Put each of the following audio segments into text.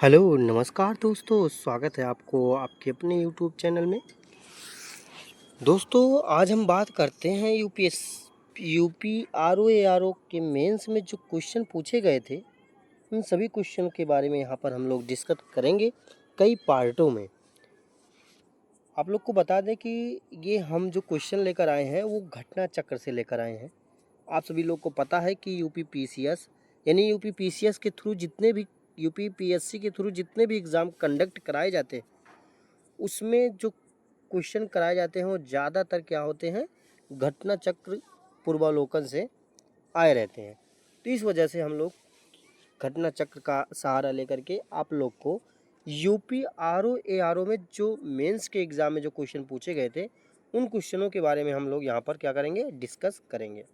Hello नमस्कार दोस्तों, स्वागत है आपको आपके अपने यूट्यूब चैनल में। दोस्तों आज हम बात करते हैं यूपी आरओ के मेंस में जो क्वेश्चन पूछे गए थे, उन सभी क्वेश्चन के बारे में यहाँ पर हम लोग डिस्कस करेंगे कई पार्टों में। आप लोग को बता दें कि ये हम जो क्वेश्चन लेकर आए हैं वो घटना चक्र से लेकर आए हैं। आप सभी लोग को पता है कि यूपी पीसीएस के थ्रू जितने भी यूपी पीएससी के थ्रू जितने भी एग्ज़ाम कंडक्ट कराए जाते हैं, उसमें जो क्वेश्चन कराए जाते हैं वो ज़्यादातर क्या होते हैं, घटना चक्र पूर्वावलोकन से आए रहते हैं। तो इस वजह से हम लोग घटना चक्र का सहारा लेकर के आप लोग को यूपी आरओ में जो मेंस के एग्ज़ाम में जो क्वेश्चन पूछे गए थे, उन क्वेश्चनों के बारे में हम लोग यहाँ पर क्या करेंगे, डिस्कस करेंगे।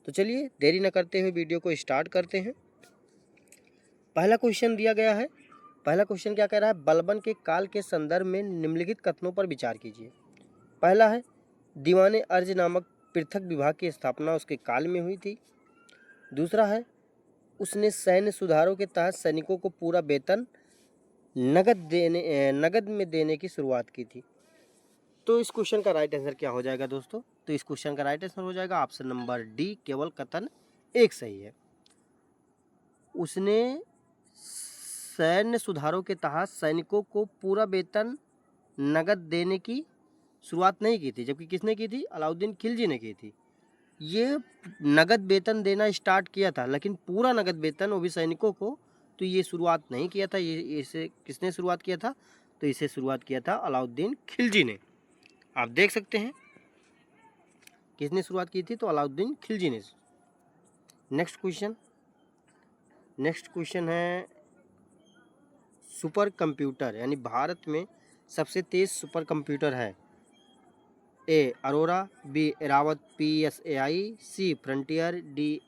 तो चलिए देरी न करते हुए वीडियो को स्टार्ट करते हैं। पहला क्वेश्चन दिया गया है। पहला क्वेश्चन क्या कह रहा है, बलबन के काल के संदर्भ में निम्नलिखित कथनों पर विचार कीजिए। पहला है, दीवाने अर्ज नामक पृथक विभाग की स्थापना उसके काल में हुई थी। दूसरा है, उसने सैन्य सुधारों के तहत सैनिकों को पूरा वेतन नगद में देने की शुरुआत की थी। तो इस क्वेश्चन का राइट आंसर क्या हो जाएगा दोस्तों? तो इस क्वेश्चन का राइट आंसर हो जाएगा ऑप्शन नंबर डी, केवल कथन एक सही है। उसने सैन्य सुधारों के तहत सैनिकों को पूरा वेतन नगद देने की शुरुआत नहीं की थी, जबकि किसने की थी? अलाउद्दीन खिलजी ने की थी। ये नगद वेतन देना स्टार्ट किया था, लेकिन पूरा नगद वेतन वो भी सैनिकों को, तो ये शुरुआत नहीं किया था। ये इसे किसने शुरुआत किया था? तो इसे शुरुआत किया था अलाउद्दीन खिलजी ने। आप देख सकते हैं किसने शुरुआत की थी, तो अलाउद्दीन खिलजी ने। नेक्स्ट क्वेश्चन है, सुपर कंप्यूटर यानी भारत में सबसे तेज सुपर कंप्यूटर है। ए अरोरा, बी एरावत PSAI, सी फ्रंटियर, डी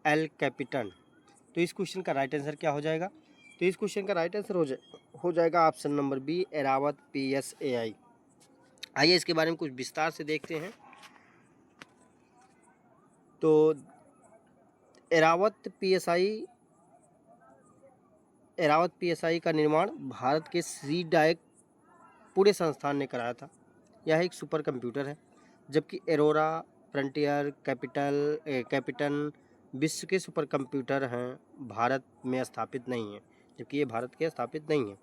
एल कैपिटन। तो इस क्वेश्चन का राइट आंसर क्या हो जाएगा? तो इस क्वेश्चन का राइट आंसर हो जाएगा option number B, Airavat PSAI। आइए इसके बारे में कुछ विस्तार से देखते हैं। तो एरावत PSI का निर्माण भारत के सी डायक पूरे संस्थान ने कराया था। यह एक सुपर कंप्यूटर है, जबकि एरोरा, फ्रंटियर, कैपिटन विश्व के सुपर कंप्यूटर हैं, भारत में स्थापित नहीं है, जबकि ये भारत के स्थापित नहीं है।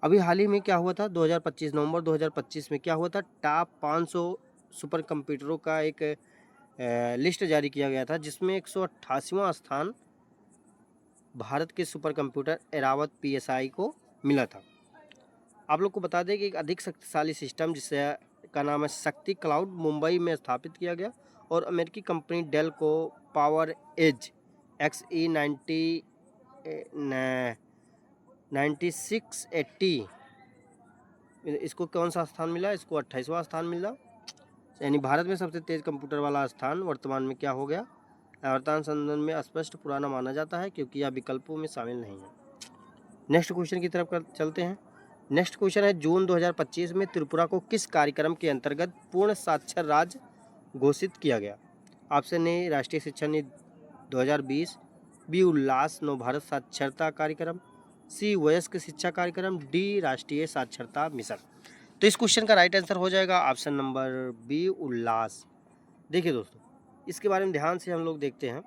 अभी हाल ही में क्या हुआ था, नवंबर 2025 में क्या हुआ था, टॉप 500 सुपर कंप्यूटरों का एक लिस्ट जारी किया गया था, जिसमें 188वां स्थान भारत के सुपर कंप्यूटर एरावत PSI को मिला था। आप लोग को बता दें कि एक अधिक शक्तिशाली सिस्टम जिसे का नाम है शक्ति क्लाउड, मुंबई में स्थापित किया गया और अमेरिकी कंपनी डेल को पावर एज XE9680, इसको कौन सा स्थान मिला? इसको 28वां स्थान मिला। यानी भारत में सबसे तेज कंप्यूटर वाला स्थान वर्तमान में क्या हो गया? वर्तमान संदर्भ में स्पष्ट पुराना माना जाता है, क्योंकि यह विकल्पों में शामिल नहीं है। नेक्स्ट क्वेश्चन की तरफ चलते हैं। नेक्स्ट क्वेश्चन है, जून 2025 में त्रिपुरा को किस कार्यक्रम के अंतर्गत पूर्ण साक्षर राज्य घोषित किया गया? ऑप्शन ए राष्ट्रीय शिक्षा नीति 2020, बी उल्लास नव भारत साक्षरता कार्यक्रम, सी वयस्क शिक्षा कार्यक्रम, डी राष्ट्रीय साक्षरता मिशन। तो इस क्वेश्चन का राइट आंसर हो जाएगा ऑप्शन नंबर बी, उल्लास। देखिए दोस्तों, इसके बारे में ध्यान से हम लोग देखते हैं।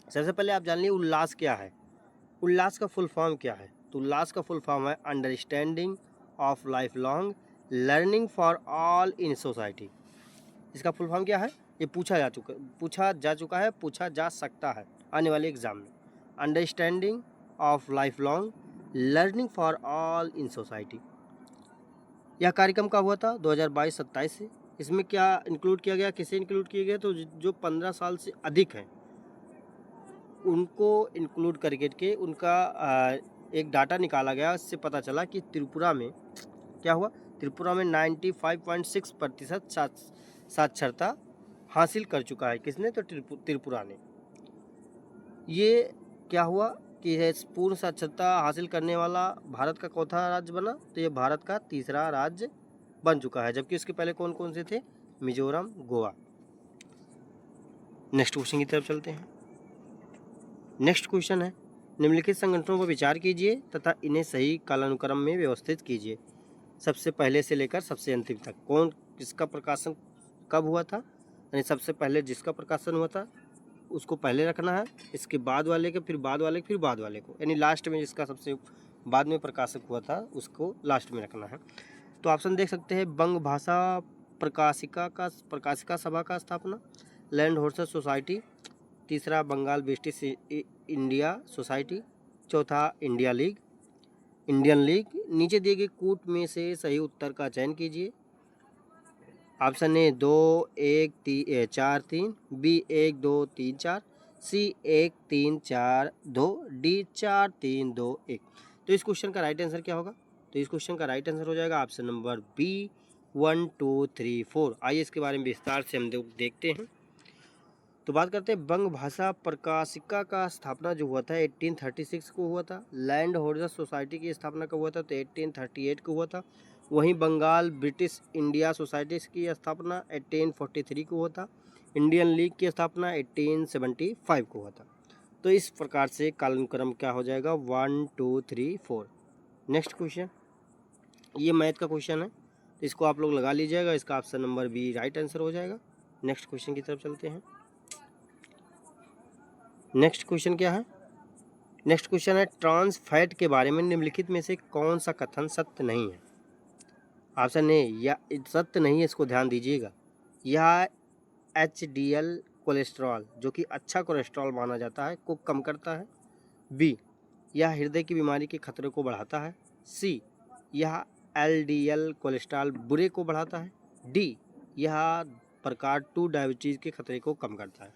सबसे पहले आप जान लीजिए उल्लास क्या है। उल्लास का फुल फॉर्म क्या है? तो उल्लास का फुल फॉर्म है understanding of life long learning for all in society. इसका फुल फॉर्म क्या है? ये पूछा जा सकता है आने वाले एग्जाम में। Understanding of life long learning for all in society. यह कार्यक्रम का हुआ था 2022-27 से। इसमें क्या इंक्लूड किया गया, किसे इंक्लूड किया गया? तो जो 15 साल से अधिक हैं उनको इंक्लूड करके के उनका एक डाटा निकाला गया। इससे पता चला कि त्रिपुरा में क्या हुआ, त्रिपुरा में 95.6% साक्षरता हासिल कर चुका है। किसने? तो त्रिपुरा ने। ये क्या हुआ कि पूर्ण साक्षरता हासिल करने वाला भारत का चौथा राज्य बना, तो ये भारत का तीसरा राज्य बन चुका है, जबकि उसके पहले कौन कौन से थे? मिजोरम, गोवा। नेक्स्ट क्वेश्चन की तरफ चलते हैं। नेक्स्ट क्वेश्चन है, निम्नलिखित संगठनों पर विचार कीजिए तथा इन्हें सही कालानुक्रम में व्यवस्थित कीजिए, सबसे पहले से लेकर सबसे अंतिम तक। कौन किसका प्रकाशन कब हुआ था, यानी सबसे पहले जिसका प्रकाशन हुआ था उसको पहले रखना है, इसके बाद वाले के, फिर बाद वाले, फिर बाद वाले को, यानी लास्ट में जिसका सबसे बाद में प्रकाशक हुआ था उसको लास्ट में रखना है। तो ऑप्शन देख सकते हैं, बंग भाषा प्रकाशिका सभा का स्थापना, लैंड होल्डर्स सोसाइटी, तीसरा बंगाल ब्रिटिश इंडिया सोसाइटी, चौथा इंडियन लीग। नीचे दिए गए कूट में से सही उत्तर का चयन कीजिए। Option A 2 1 4 3, B 1 2 3 4, C 1 3 4 2, D 4 3 2 1। तो इस क्वेश्चन का राइट आंसर क्या होगा? तो इस क्वेश्चन का राइट आंसर हो जाएगा ऑप्शन नंबर बी 1 2 3 4। आइए इसके बारे में विस्तार से हम देखते हैं। तो बात करते हैं, बंग भाषा प्रकाशिका का स्थापना जो हुआ था 1836 को हुआ था। लैंड होल्डर्स सोसाइटी की स्थापना कब हुआ था? तो 1838 को हुआ था। वहीं बंगाल ब्रिटिश इंडिया सोसाइटी की स्थापना 1843 को हुआ था। इंडियन लीग की स्थापना 1875 को हुआ था। तो इस प्रकार से कालानुक्रम क्या हो जाएगा? 1 2 3 4। नेक्स्ट क्वेश्चन, ये मैथ का क्वेश्चन है, तो इसको आप लोग लगा लीजिएगा। इसका option number B right answer हो जाएगा। नेक्स्ट क्वेश्चन की तरफ चलते हैं। नेक्स्ट क्वेश्चन क्या है? नेक्स्ट क्वेश्चन है, ट्रांस फैट के बारे में निम्नलिखित में से कौन सा कथन सत्य नहीं है? ऑप्शन ए, या सत्य नहीं है, इसको ध्यान दीजिएगा, यह HDL कोलेस्ट्रॉल जो कि अच्छा कोलेस्ट्रॉल माना जाता है को कम करता है। बी, यह हृदय की बीमारी के खतरे को बढ़ाता है। सी, यह LDL कोलेस्ट्रॉल बुरे को बढ़ाता है। डी, यह प्रकार 2 डायबिटीज़ के खतरे को कम करता है।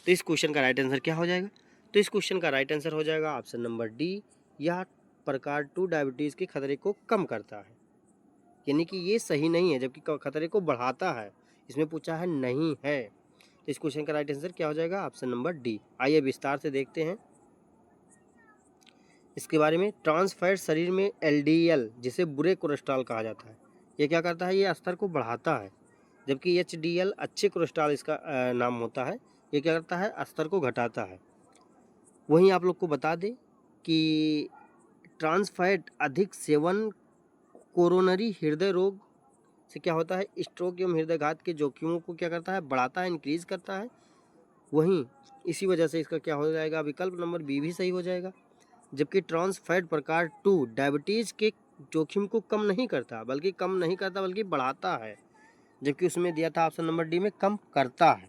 तो इस क्वेश्चन का राइट आंसर क्या हो जाएगा? तो इस क्वेश्चन का राइट आंसर हो जाएगा ऑप्शन नंबर डी, यह प्रकार 2 डायबिटीज़ के खतरे को कम करता है, यानी कि ये सही नहीं है जबकि खतरे को बढ़ाता है। इसमें पूछा है नहीं है, तो इस क्वेश्चन का राइट आंसर क्या हो जाएगा? Option number D. आइए विस्तार से देखते हैं इसके बारे में। ट्रांस फैट शरीर में LDL जिसे बुरे कोलेस्ट्रॉल कहा जाता है, ये क्या करता है? ये स्तर को बढ़ाता है, जबकि HDL अच्छे कोलेस्ट्रॉल इसका नाम होता है, ये क्या करता है? स्तर को घटाता है। वहीं आप लोग को बता दें कि ट्रांस फैट अधिक सेवन कोरोनरी हृदय रोग से क्या होता है? स्ट्रोक एवं हृदयघात के जोखिमों को क्या करता है? बढ़ाता है, इंक्रीज करता है। वहीं इसी वजह से इसका क्या हो जाएगा? विकल्प नंबर बी भी सही हो जाएगा। जबकि ट्रांस फैट प्रकार 2 डायबिटीज़ के जोखिम को कम नहीं करता बल्कि बढ़ाता है, जबकि उसमें दिया था ऑप्शन नंबर डी में कम करता है,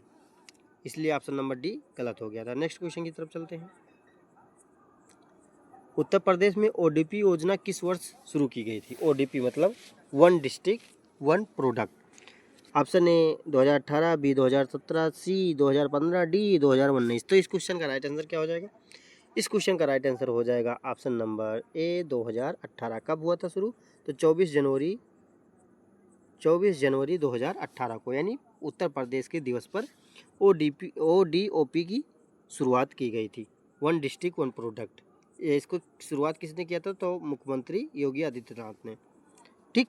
इसलिए ऑप्शन नंबर डी गलत हो गया था। नेक्स्ट क्वेश्चन की तरफ चलते हैं। उत्तर प्रदेश में ODP योजना किस वर्ष शुरू की गई थी? ODP मतलब 1 district 1 product. Option A 2018, B 2017, C 2015, D 2019। तो इस क्वेश्चन का राइट आंसर क्या हो जाएगा? इस क्वेश्चन का राइट आंसर हो जाएगा ऑप्शन नंबर ए 2018। कब हुआ था शुरू? तो 24 जनवरी 2018 को, यानी उत्तर प्रदेश के दिवस पर ODOP की शुरुआत की गई थी, 1 डिस्ट्रिक्ट 1 प्रोडक्ट। इसको शुरुआत किसने किया था? तो मुख्यमंत्री योगी आदित्यनाथ ने। ठीक,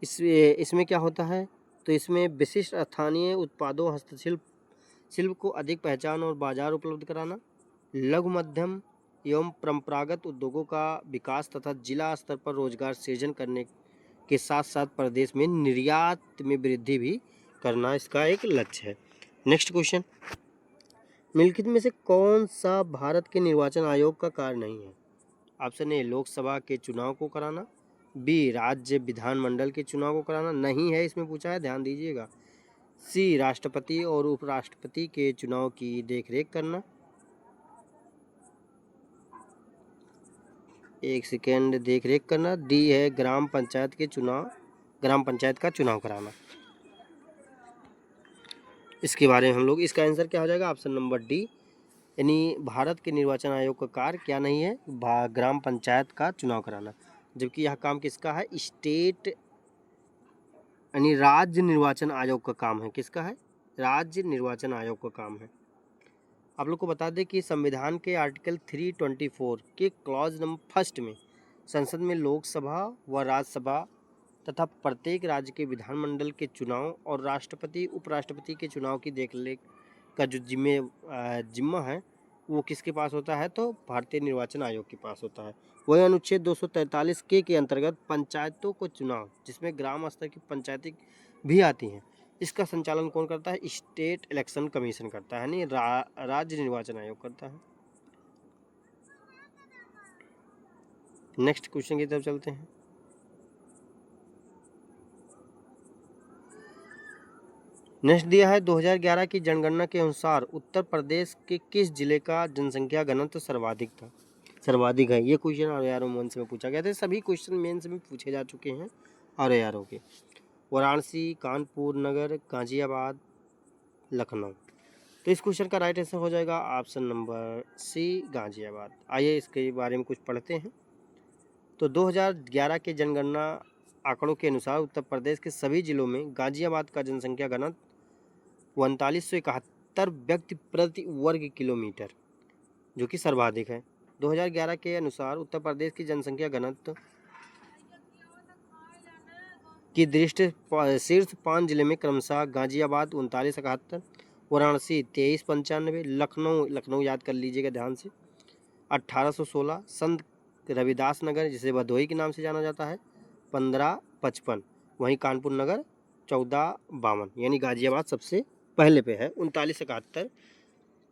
इसमें क्या होता है? तो इसमें विशिष्ट स्थानीय उत्पादों, शिल्प को अधिक पहचान और बाजार उपलब्ध कराना, लघु मध्यम एवं परंपरागत उद्योगों का विकास तथा जिला स्तर पर रोजगार सृजन करने के साथ साथ प्रदेश में निर्यात में वृद्धि भी करना इसका एक लक्ष्य है। नेक्स्ट क्वेश्चन, निम्नलिखित में से कौन सा भारत के निर्वाचन आयोग का कार्य नहीं है? ऑप्शन ए लोकसभा के चुनाव को कराना, बी राज्य विधानमंडल के चुनाव को कराना, नहीं है इसमें पूछा है, ध्यान दीजिएगा। सी राष्ट्रपति और उपराष्ट्रपति के चुनाव की देखरेख करना, एक सेकेंड, देखरेख करना। डी है ग्राम पंचायत का चुनाव कराना। इसके बारे में हम लोग, इसका आंसर क्या हो जाएगा? ऑप्शन नंबर डी, यानी भारत के निर्वाचन आयोग का कार्य क्या नहीं है? ग्राम पंचायत का चुनाव कराना, जबकि यह काम किसका है? स्टेट यानी राज्य निर्वाचन आयोग का काम है। किसका है? राज्य निर्वाचन आयोग का काम है। आप लोग को बता दें कि संविधान के आर्टिकल 324 के क्लॉज नंबर 1 में संसद में लोकसभा व राज्यसभा तथा प्रत्येक राज्य के विधानमंडल के चुनाव और राष्ट्रपति उपराष्ट्रपति के चुनाव की देखरेख का जो जिम्मा है वो किसके पास होता है, तो भारतीय निर्वाचन आयोग के पास होता है। वही अनुच्छेद 243 के अंतर्गत पंचायतों को चुनाव, जिसमें ग्राम स्तर की पंचायतें भी आती हैं, इसका संचालन कौन करता है, स्टेट इलेक्शन कमीशन करता है, यानी राज्य निर्वाचन आयोग करता है। नेक्स्ट क्वेश्चन की तरफ चलते हैं। नेक्स्ट दिया है 2011 की जनगणना के अनुसार उत्तर प्रदेश के किस जिले का जनसंख्या घनत्व सर्वाधिक है। ये क्वेश्चन आरओ मेंस में पूछा गया था। सभी क्वेश्चन मेंस में पूछे जा चुके हैं आरओ के। वाराणसी, कानपुर नगर, गाजियाबाद, लखनऊ। तो इस क्वेश्चन का राइट आंसर हो जाएगा ऑप्शन नंबर सी, गाजियाबाद। आइए इसके बारे में कुछ पढ़ते हैं। तो 2011 के जनगणना आंकड़ों के अनुसार उत्तर प्रदेश के सभी जिलों में गाजियाबाद का जनसंख्या घनत्व 3971 व्यक्ति प्रति वर्ग किलोमीटर, जो कि सर्वाधिक है। 2011 के अनुसार उत्तर प्रदेश की जनसंख्या घनत्व की दृष्टि शीर्ष 5 जिले में क्रमशः गाजियाबाद 3971, वाराणसी 2395, लखनऊ याद कर लीजिएगा ध्यान से 1816, संत रविदास नगर जिसे भदोही के नाम से जाना जाता है 1555, वहीं कानपुर नगर 1452, यानी गाजियाबाद सबसे पहले पे है 3971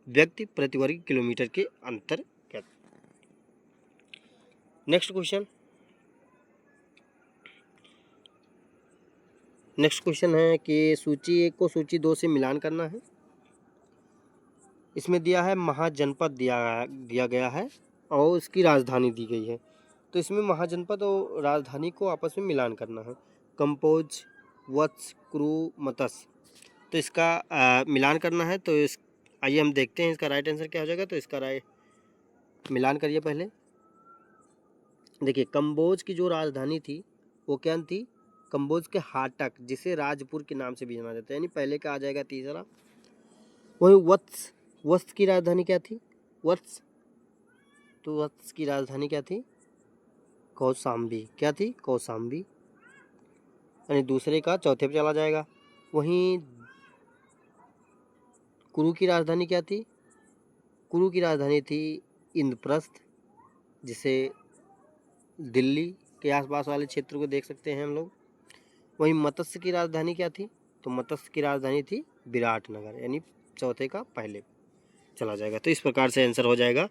व्यक्ति प्रति वर्ग किलोमीटर के अंतर। नेक्स्ट क्वेश्चन है कि सूची 1 को सूची 2 से मिलान करना है। इसमें दिया है महाजनपद दिया गया है और उसकी राजधानी दी गई है। तो इसमें महाजनपद और राजधानी को आपस में मिलान करना है। कंपोज, वत्स, क्रू, मत्स्य। तो इसका मिलान करना है। तो आइए हम देखते हैं इसका राइट आंसर क्या हो जाएगा। तो इसका मिलान करिए पहले। देखिए कंबोज की जो राजधानी थी वो क्या थी, कंबोज के हाटक, जिसे राजपुर के नाम से भी जाना जाता है, यानी पहले का आ जाएगा तीसरा। वही वत्स की राजधानी क्या थी, तो वत्स की राजधानी क्या थी, कौशाम्बी। क्या थी, कौशाम्बी, यानी दूसरे का चौथे पे चला जाएगा। वहीं कुरु की राजधानी क्या थी, कुरु की राजधानी थी इंद्रप्रस्थ, जिसे दिल्ली के आसपास वाले क्षेत्र को देख सकते हैं हम लोग। वहीं मत्स्य की राजधानी क्या थी, तो मत्स्य की राजधानी थी विराटनगर, यानी चौथे का पहले चला जाएगा। तो इस प्रकार से आंसर हो जाएगा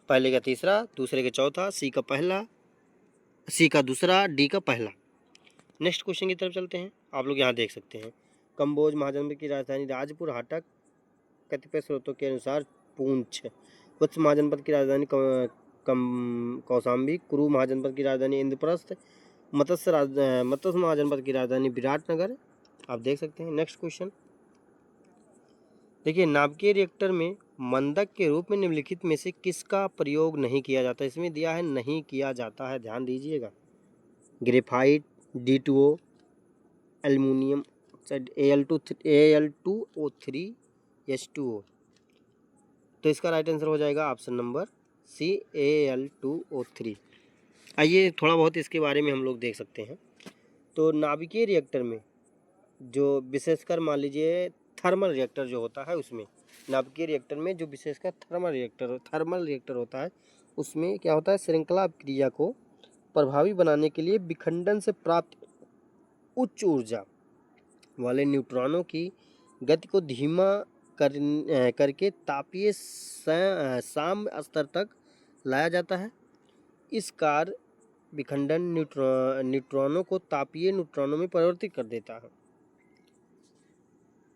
पहले का तीसरा, दूसरे का चौथा, सी का दूसरा, डी का पहला। नेक्स्ट क्वेश्चन की तरफ चलते हैं। आप लोग यहाँ देख सकते हैं कंबोज महाजनपद की राजधानी राजपुर, हाटक कतिपय स्रोतों के अनुसार पूंछ, वत्स महाजनपद की राजधानी कौशाम्बी, कुरु महाजनपद की राजधानी इंद्रप्रस्थ, मत्स्य महाजनपद की राजधानी विराटनगर। आप देख सकते हैं। नेक्स्ट क्वेश्चन देखिए, नाभिकीय रिएक्टर में मंदक के रूप में निम्नलिखित में से किसका प्रयोग नहीं किया जाता। इसमें दिया है नहीं किया जाता है, ध्यान दीजिएगा। Graphite, D2O, aluminium Al2O3H2O। तो इसका राइट आंसर हो जाएगा ऑप्शन नंबर सी, Al2O3। आइए थोड़ा बहुत इसके बारे में हम लोग देख सकते हैं। तो नाभिकीय रिएक्टर में जो विशेषकर मान लीजिए थर्मल रिएक्टर जो होता है, उसमें नाभिकीय रिएक्टर में जो विशेषकर थर्मल रिएक्टर होता है, उसमें क्या होता है, श्रृंखला क्रिया को प्रभावी बनाने के लिए विखंडन से प्राप्त उच्च ऊर्जा वाले न्यूट्रॉनों की गति को धीमा करके तापीय साम्य स्तर तक लाया जाता है। इस कार्य विखंडन न्यूट्रॉनों को तापीय न्यूट्रॉनों में परिवर्तित कर देता है।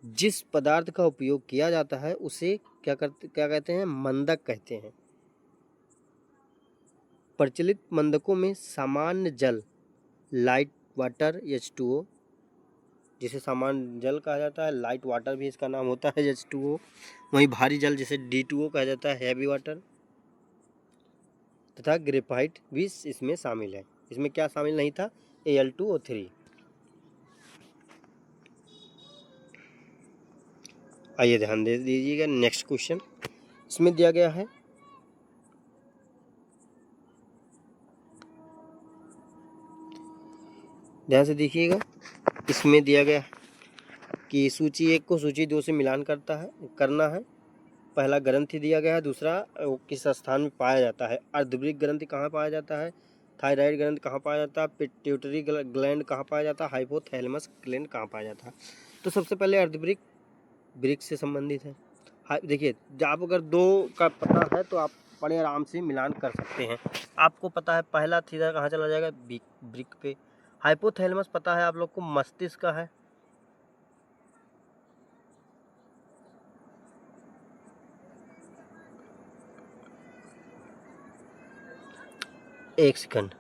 जिस पदार्थ का उपयोग किया जाता है उसे क्या कहते हैं, मंदक कहते हैं। प्रचलित मंदकों में सामान्य जल लाइट वाटर H2O, जिसे सामान्य जल कहा जाता है, लाइट वाटर भी इसका नाम होता है H2O। वहीं भारी जल जिसे D2O कहा जाता है, हैवी वाटर, तथा ग्रेफाइट भी इसमें शामिल है। इसमें क्या शामिल नहीं था, Al2O3। आइए ध्यान दे दीजिएगा। नेक्स्ट क्वेश्चन इसमें दिया गया है, ध्यान से देखिएगा। इसमें दिया गया कि सूची 1 को सूची 2 से मिलान करना है। पहला ग्रंथि दिया गया है, दूसरा वो किस स्थान में पाया जाता है। अर्धवृक्क ग्रंथि कहाँ पाया जाता है, थायराइड ग्रंथि कहाँ पाया जाता है, पिट्यूटरी ग्लैंड कहाँ पाया जाता है, हाइपोथैलेमस ग्लैंड कहाँ पाया जाता है। तो सबसे पहले अर्धवृक्क वृक्क से संबंधित है। देखिए, आप अगर दो का पता है तो आप बड़े आराम से मिलान कर सकते हैं। आपको पता है पहला सीधा कहाँ चला जाएगा, वृक्क पे। हाइपोथैलेमस पता है आप लोग को मस्तिष्क का है। एक सेकंड,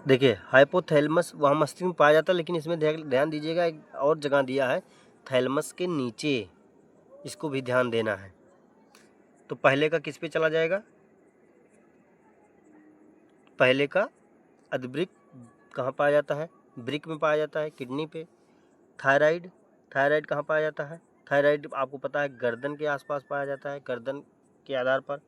देखिए हाइपोथैलेमस वहाँ मस्तिष्क में पाया जाता है, लेकिन इसमें ध्यान दीजिएगा एक और जगह दिया है थैलेमस के नीचे, इसको भी ध्यान देना है। तो पहले का किस पे चला जाएगा, पहले का अर्धवृक्क कहाँ पाया जाता है, वृक्क में पाया जाता है, किडनी पे। थायराइड, थायराइड कहाँ पाया जाता है, थायराइड आपको पता है गर्दन के आसपास पाया जाता है, गर्दन के आधार पर।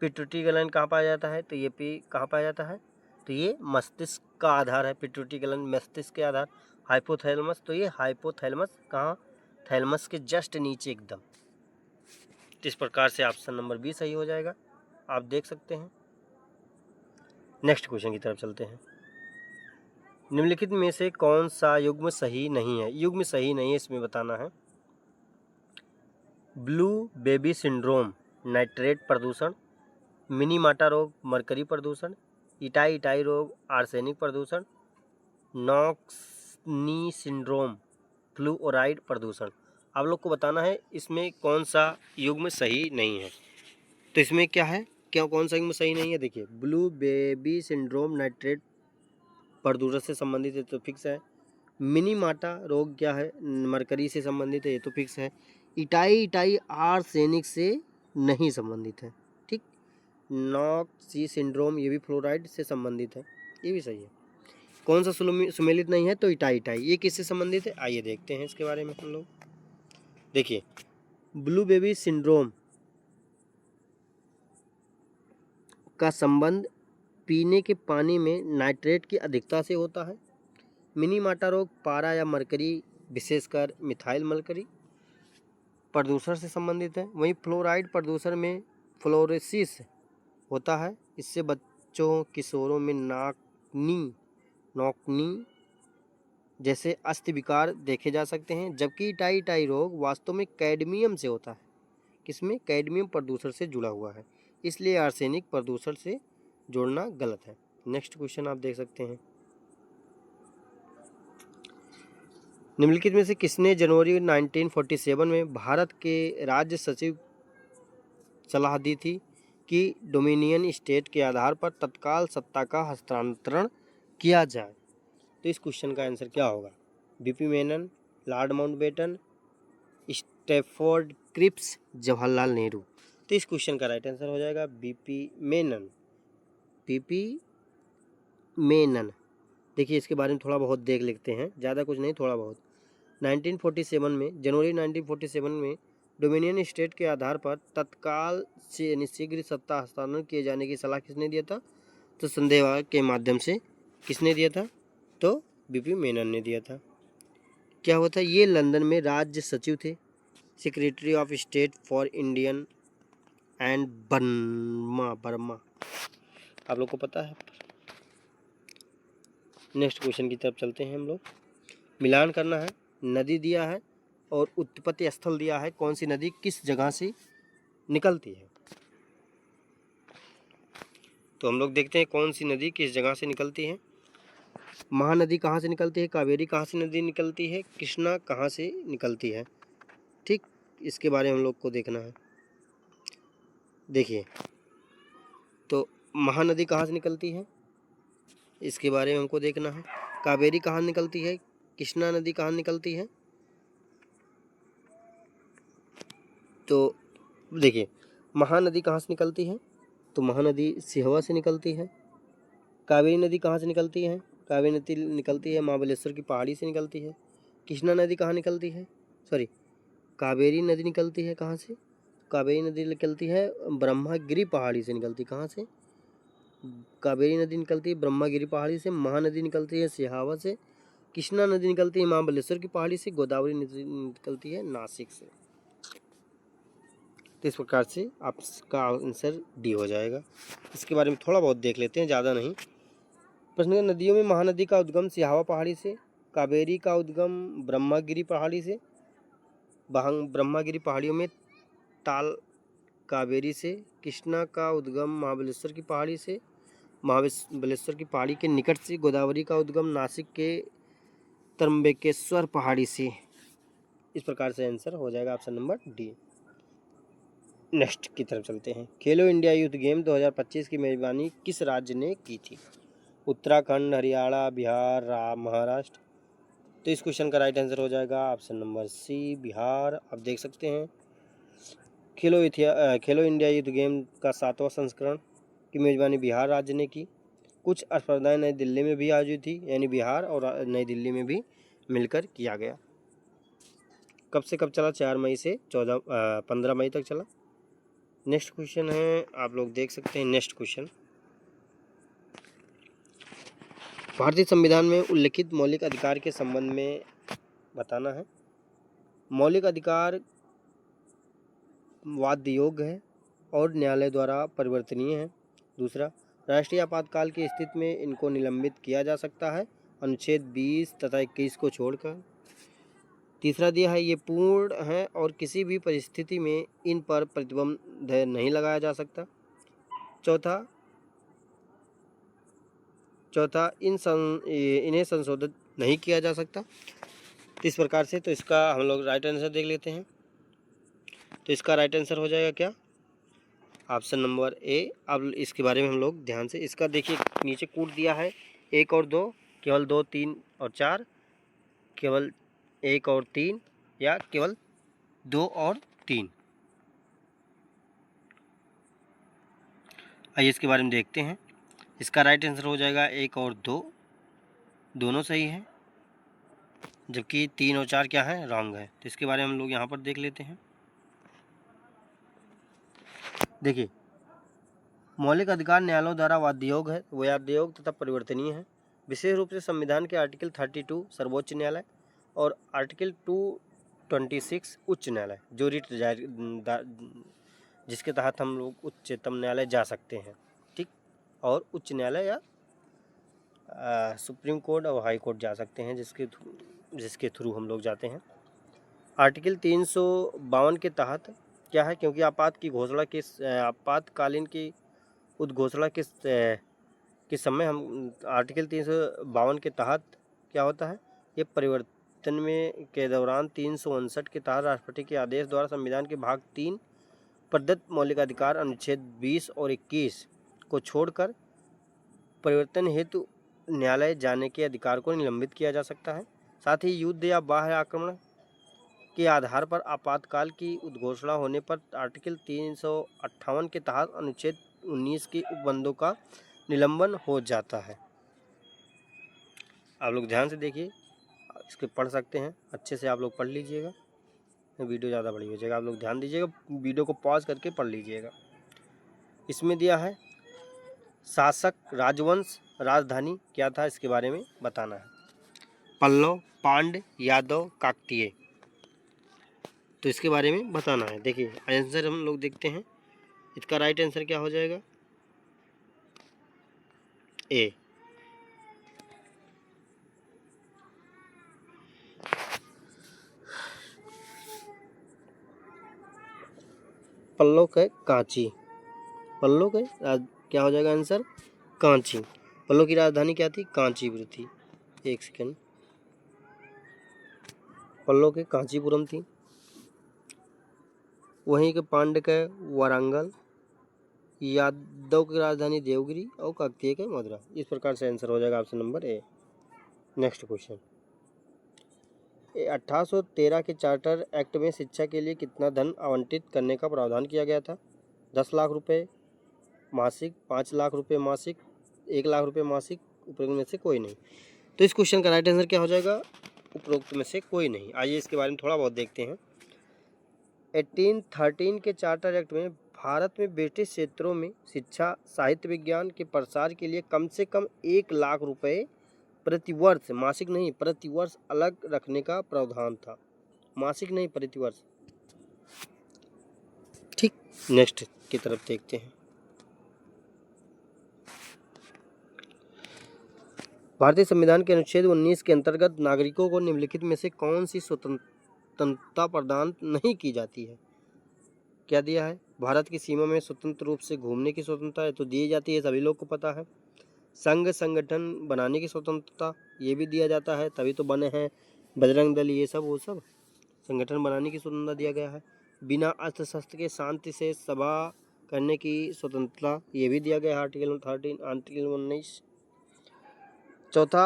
पिट्यूटरी ग्लैंड कहाँ पाया जाता है, तो ये पे कहाँ पाया जाता है, तो ये मस्तिष्क का आधार है, पिट्यूटरी ग्लैंड मस्तिष्क के आधार। हाइपोथैलेमस, तो ये हाइपोथैलेमस कहाँ, थैलेमस के जस्ट नीचे एकदम। इस प्रकार से ऑप्शन नंबर बी सही हो जाएगा, आप देख सकते हैं। नेक्स्ट क्वेश्चन की तरफ चलते हैं। निम्नलिखित में से कौन सा युग्म सही नहीं है, युग्म सही नहीं है इसमें बताना है। ब्लू बेबी सिंड्रोम नाइट्रेट प्रदूषण, मिनी माटा रोग मरकरी प्रदूषण, इटाई रोग आर्सेनिक प्रदूषण, नॉक्सनी सिंड्रोम फ्लूओराइड प्रदूषण। आप लोग को बताना है इसमें कौन सा युग्म सही नहीं है। तो इसमें क्या है, कौन सा युग्म सही नहीं है, देखिए ब्लू बेबी सिंड्रोम नाइट्रेट प्रदूषण से संबंधित है तो फिक्स है। मिनी माटा रोग क्या है, मरकरी से संबंधित है, ये तो फिक्स है। इटाई आर्सेनिक से नहीं संबंधित है, ठीक। नॉक्सी सिंड्रोम ये भी फ्लोराइड से संबंधित है, ये भी सही है। कौन सा सुमेलित नहीं है, तो इटाई ये किससे संबंधित है, आइए देखते हैं इसके बारे में हम लोग। देखिए ब्लू बेबी सिंड्रोम का संबंध पीने के पानी में नाइट्रेट की अधिकता से होता है। मिनी माटा रोग पारा या मरकरी विशेषकर मिथाइल मरकरी प्रदूषण से संबंधित है। वहीं फ्लोराइड प्रदूषण में फ्लोरोसिस होता है, इससे बच्चों किशोरों में नॉक्नी जैसे अस्थि विकार देखे जा सकते हैं। जबकि इटाई रोग वास्तव में कैडमियम से होता है, किसमें, कैडमियम प्रदूषण से जुड़ा हुआ है, इसलिए आर्सेनिक प्रदूषण से जोड़ना गलत है। नेक्स्ट क्वेश्चन आप देख सकते हैं। निम्नलिखित में से किसने जनवरी 1947 में भारत के राज्य सचिव सलाह दी थी कि डोमिनियन स्टेट के आधार पर तत्काल सत्ता का हस्तांतरण किया जाए। तो इस क्वेश्चन का आंसर क्या होगा, BP Menon, Lord Mountbatten, Stafford Cripps, Jawaharlal Nehru. तो इस क्वेश्चन का राइट आंसर हो जाएगा बीपी मेनन, बीपी मेनन। देखिए इसके बारे में थोड़ा बहुत देख लेते हैं, ज़्यादा कुछ नहीं, थोड़ा बहुत। 1947 में, जनवरी 1947 में डोमिनियन स्टेट के आधार पर तत्काल से यानी शीघ्र सत्ता हस्तांतरण किए जाने की सलाह किसने दिया था, तो संदेह के माध्यम से किसने दिया था, तो बीपी मेनन ने दिया था। क्या हुआ था, ये लंदन में राज्य सचिव थे, secretary of state for Indian and Burma, आप लोग को पता है। नेक्स्ट क्वेश्चन की तरफ चलते हैं हम लोग। मिलान करना है, नदी दिया है और उत्पत्ति स्थल दिया है, कौन सी नदी किस जगह से निकलती है। तो हम लोग देखते हैं कौन सी नदी किस जगह से निकलती है। महानदी कहाँ से निकलती है, कावेरी कहाँ से नदी निकलती है, कृष्णा कहाँ से निकलती है, ठीक, इसके बारे में हम लोग को देखना है। देखिए तो महानदी कहाँ से निकलती है, इसके बारे में हमको देखना है। कावेरी कहाँ निकलती है, कृष्णा नदी कहाँ निकलती है। तो देखिए महानदी कहाँ से निकलती है, तो महानदी सिहवा से निकलती है। कावेरी नदी कहाँ से निकलती है, कावेरी नदी निकलती है महाबलेश्वर की पहाड़ी से निकलती है। कृष्णा नदी कहाँ निकलती है, सॉरी कावेरी नदी निकलती है कहाँ से, कावेरी नदी निकलती है ब्रह्मागिरी पहाड़ी से निकलती, कहाँ से, कावेरी नदी निकलती है ब्रह्मागिरी पहाड़ी से। महानदी निकलती है सिहावा से। कृष्णा नदी निकलती है महाबलेश्वर की पहाड़ी से। गोदावरी नदी निकलती है नासिक से। तो इस प्रकार से आपका आंसर डी हो जाएगा। इसके बारे में थोड़ा बहुत देख लेते हैं, ज़्यादा नहीं। प्रश्न है, नदियों में महानदी का उद्गम सिहावा पहाड़ी से, कावेरी का उद्गम ब्रह्मगिरी पहाड़ी से, ब्रह्मगिरी पहाड़ियों में ताल कावेरी से, कृष्णा का उद्गम महाबलेश्वर की पहाड़ी से, महाबलेश्वर की पहाड़ी के निकट से, गोदावरी का उद्गम नासिक के त्र्यंबकेश्वर पहाड़ी से। इस प्रकार से आंसर हो जाएगा ऑप्शन नंबर डी। नेक्स्ट की तरफ चलते हैं। खेलो इंडिया यूथ गेम 2025 की मेजबानी किस राज्य ने की थी? उत्तराखंड, हरियाणा, बिहार, महाराष्ट्र। तो इस क्वेश्चन का राइट आंसर हो जाएगा ऑप्शन नंबर सी, बिहार। आप देख सकते हैं खेलो इंडिया यूथ गेम का 7वां संस्करण की मेजबानी बिहार राज्य ने की। कुछ स्पर्धाएं नई दिल्ली में भी आयोजित थी, यानी बिहार और नई दिल्ली में भी मिलकर किया गया। कब से कब चला? 4 मई से 15 मई तक चला। नेक्स्ट क्वेश्चन है, आप लोग देख सकते हैं। नेक्स्ट क्वेश्चन, भारतीय संविधान में उल्लिखित मौलिक अधिकार के संबंध में बताना है। मौलिक अधिकार वाद्य योग्य है और न्यायालय द्वारा परिवर्तनीय है। दूसरा, राष्ट्रीय आपातकाल की स्थिति में इनको निलंबित किया जा सकता है, अनुच्छेद 20 तथा 21 को छोड़कर। तीसरा दिया है, ये पूर्ण है और किसी भी परिस्थिति में इन पर प्रतिबंध नहीं लगाया जा सकता। चौथा इन्हें संशोधित नहीं किया जा सकता। तो इस प्रकार से, तो इसका हम लोग राइट आंसर देख लेते हैं। तो इसका राइट आंसर हो जाएगा क्या? Option number A. अब इसके बारे में हम लोग ध्यान से, इसका देखिए नीचे कूट दिया है 1 और 2, केवल 2, 3 और 4, केवल 1 और 3, या केवल 2 और 3। आइए इसके बारे में देखते हैं। इसका राइट आंसर हो जाएगा 1 और 2, दोनों सही है, जबकि 3 और 4 क्या है? रॉन्ग है। तो इसके बारे में हम लोग यहाँ पर देख लेते हैं। देखिए, मौलिक अधिकार न्यायालयों द्वारा वाद्ययोग है, वाद्ययोग तथा परिवर्तनीय है। विशेष रूप से संविधान के आर्टिकल 32 सर्वोच्च न्यायालय और आर्टिकल 226 उच्च न्यायालय, जो रिट जिसके तहत हम लोग उच्चतम न्यायालय जा सकते हैं, ठीक, और उच्च न्यायालय या सुप्रीम कोर्ट और हाई कोर्ट जा सकते हैं, जिसके थ्रू हम लोग जाते हैं। आर्टिकल 352 के तहत क्या है, क्योंकि आपातकालीन की उद्घोषणा के समय हम आर्टिकल 352 के तहत क्या होता है, ये परिवर्तन में के दौरान 359 के तहत राष्ट्रपति के आदेश द्वारा संविधान के भाग 3 प्रदत्त मौलिक अधिकार अनुच्छेद 20 और 21 को छोड़कर परिवर्तन हेतु न्यायालय जाने के अधिकार को निलंबित किया जा सकता है। साथ ही युद्ध या बाह्य आक्रमण के आधार पर आपातकाल की उद्घोषणा होने पर आर्टिकल 358 के तहत अनुच्छेद 19 के उपबंधों का निलंबन हो जाता है। आप लोग ध्यान से देखिए, इसके पढ़ सकते हैं, अच्छे से आप लोग पढ़ लीजिएगा, वीडियो ज़्यादा बड़ी हो जाएगा। आप लोग ध्यान दीजिएगा, वीडियो को पॉज करके पढ़ लीजिएगा। इसमें दिया है शासक राजवंश राजधानी क्या था, इसके बारे में बताना है। पल्लव, पांड्य, यादव, काकतीय। तो इसके बारे में बताना है। देखिए आंसर हम लोग देखते हैं। इसका राइट आंसर क्या हो जाएगा? ए। पल्लव का कांची, पल्लव का क्या हो जाएगा आंसर? कांची। पल्लव की राजधानी क्या थी? कांचीपुरम थी। एक सेकंड, पल्लव के कांचीपुरम थी। वहीं के पांड्य का वारंगल, यादव की राजधानी देवगिरी और काकतीय के मदुरा। इस प्रकार से आंसर हो जाएगा option number A. Next question, 1813 के चार्टर एक्ट में शिक्षा के लिए कितना धन आवंटित करने का प्रावधान किया गया था? 10 लाख रुपए मासिक, 5 लाख रुपए मासिक, 1 लाख रुपए मासिक, उपरोक्त में से कोई नहीं। तो इस क्वेश्चन का राइट आंसर क्या हो जाएगा? उपरोक्त में से कोई नहीं। आइए इसके बारे में थोड़ा बहुत देखते हैं। 1813 के चार्टर एक्ट में भारत में ब्रिटिश क्षेत्रों में शिक्षा, साहित्य, विज्ञान के प्रसार के लिए कम से कम 1 लाख रुपए प्रतिवर्ष, मासिक नहीं प्रतिवर्ष, अलग रखने का प्रावधान था। मासिक नहीं, प्रतिवर्ष, ठीक। नेक्स्ट की तरफ देखते हैं। भारतीय संविधान के अनुच्छेद 19 के अंतर्गत नागरिकों को निम्नलिखित में से कौन सी स्वतंत्रता प्रदान नहीं की जाती है? क्या दिया है? भारत की सीमा में स्वतंत्र रूप से घूमने की स्वतंत्रता है तो दी जाती है, सभी लोग को पता है। संघ संगठन बनाने की स्वतंत्रता, ये भी दिया जाता है, तभी तो बने हैं बजरंग दल, ये सब वो सब संगठन बनाने की स्वतंत्रता दिया गया है। बिना अस्त्र शस्त्र के शांति से सभा करने की स्वतंत्रता, ये भी दिया गया है आर्टिकल 13, आर्टिकल 19। चौथा,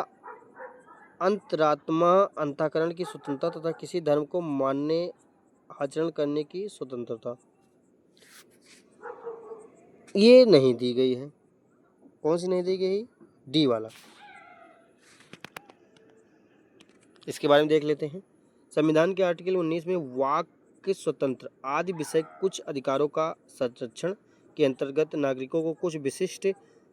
अंतरात्मा अंतःकरण की स्वतंत्रता तथा किसी धर्म को मानने आचरण करने की स्वतंत्रता, ये नहीं दी गई है। कौन सी नहीं दी गई? डी वाला। इसके बारे में देख लेते हैं। संविधान के आर्टिकल 19 में वाक स्वतंत्र आदि विषय कुछ अधिकारों का संरक्षण के अंतर्गत नागरिकों को कुछ विशिष्ट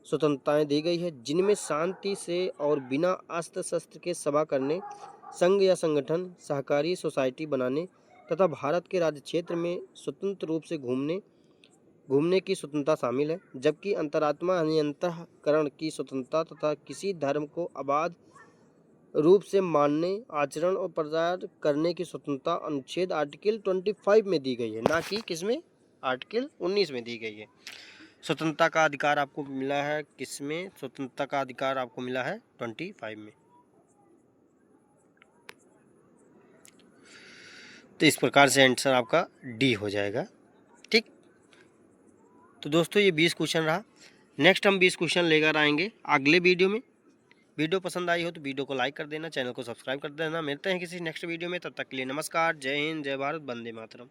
स्वतंत्रताएं दी गई है, जिनमें शांति से और बिना अस्त्र शस्त्र के सभा करने, संघ या संगठन, सहकारी सोसाइटी बनाने तथा भारत के राज्य क्षेत्र में स्वतंत्र रूप से घूमने की स्वतंत्रता शामिल है। जबकि अंतरात्मा यानी अंतःकरण की स्वतंत्रता तथा किसी धर्म को अबाध रूप से मानने, आचरण और प्रचार करने की स्वतंत्रता अनुच्छेद आर्टिकल 25 में दी गई है, ना कि किसमें? आर्टिकल 19 में दी गई है। स्वतंत्रता का अधिकार आपको मिला है किसमें? स्वतंत्रता का अधिकार आपको मिला है 25 में। तो इस प्रकार से आंसर आपका डी हो जाएगा। ठीक, तो दोस्तों ये 20 क्वेश्चन रहा। नेक्स्ट हम 20 क्वेश्चन लेकर आएंगे अगले वीडियो में। वीडियो पसंद आई हो तो वीडियो को लाइक कर देना, चैनल को सब्सक्राइब कर देना। मिलते हैं किसी नेक्स्ट वीडियो में, तब तक के लिए नमस्कार, जय हिंद, जय भारत, वंदे मातरम।